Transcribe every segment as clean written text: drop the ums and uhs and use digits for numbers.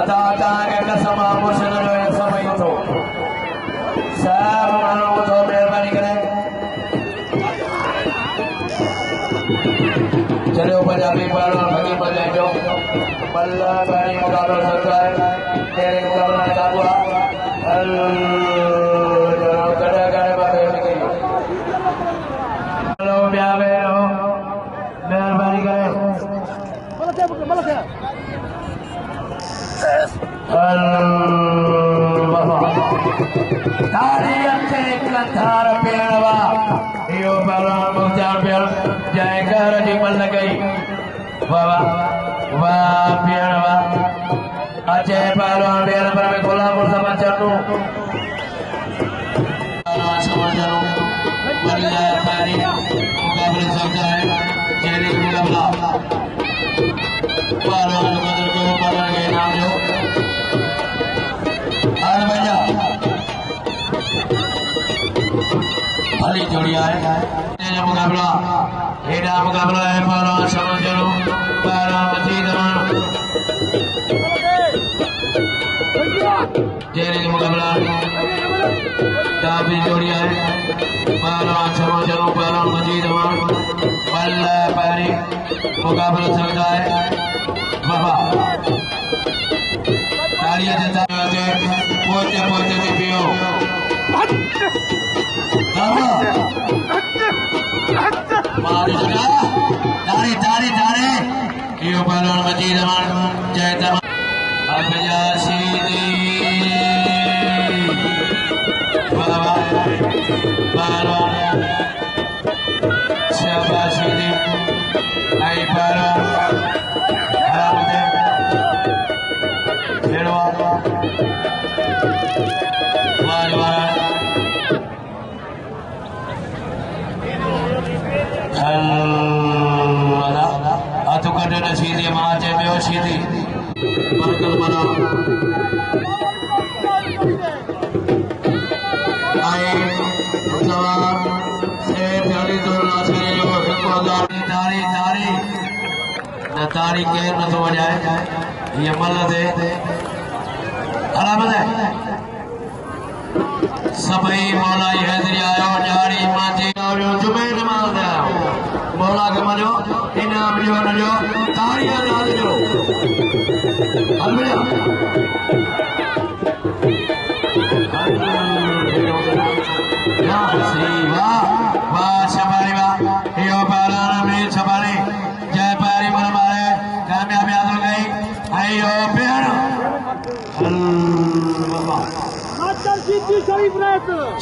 Ada kita sama musuh yang sama itu. Saya mengenal untuk mehrbani करें. चले पंजाबी पालन भगी पंजाबी जो बल्ला पानी मुकाबला सकता है तेरे मुकाबला का हुआ जनाब कड़ा कड़े बातें निकली हेलो ब्यावे लो मेहरबानी करें तारी अच्छे कंधार पेड़वा यो बाला मुझार पेड़ जाएगा जी मन गई वाह वाह पेड़वा अच्छे बालों पेड़ पर में खोला मुझ समाचार नु समाचार बढ़िया पानी मुकाबले सकता है जेरी मुकाबला बालों मुकदर को बालों के नाम जो आज भैया भली जोड़िया है तेरा मुकाबला हेडा मुकाबला है बालों समाचार बालों मजीद जेरी मुकाबला दाबी जोड़िया है बालों समाचार बालों मजीद बल्ला पानी मुकाबला चलता है बाबा तालियां देता है पोते पोते के पियो बाबा मारुका तारी तारी तारी यो बालों मजीद जय तमाम अबया सीधी बाबा बालों शाबाशी आई बालों हरामदे खेड़वा वार वार हल्ला आतु कटना सीधी माचे में सीधी बरकल बना आई सवार से प्यारी तो नाचने जो तारी तारी न तारी के न तो जाए ये मल्ल दे हरामद है सबई मौला ये दरियाओ जारी मांझी आयो जुमेर माल दे मौला के मनो इनाम जो न जो तारियां डाल जो अलविदा या सीवा वा शबारी वा यो पालाना में शबारी जय पारी मन मारे कामयाबी हासिल गई आयो प्यार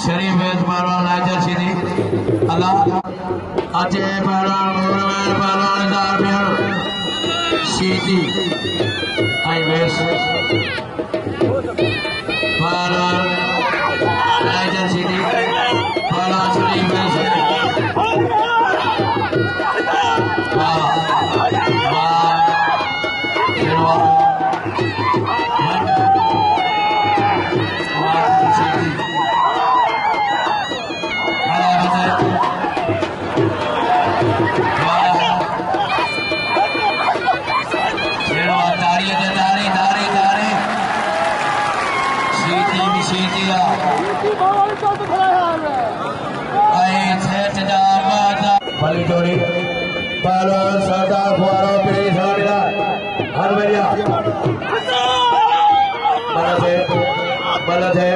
शरीफ वेद पालवान नाजर सीधी अल्लाह अजय पालवान मोरवान पालवान दार प्यार सीधी आई वेस पालवान नाजर सीधी पालवान शरीफ वेस वाह वाह खेड़वा भली जोड़ी बालों सरदार फुआरों पीढ़ी सलामिला हर बढ़िया बल्ला थे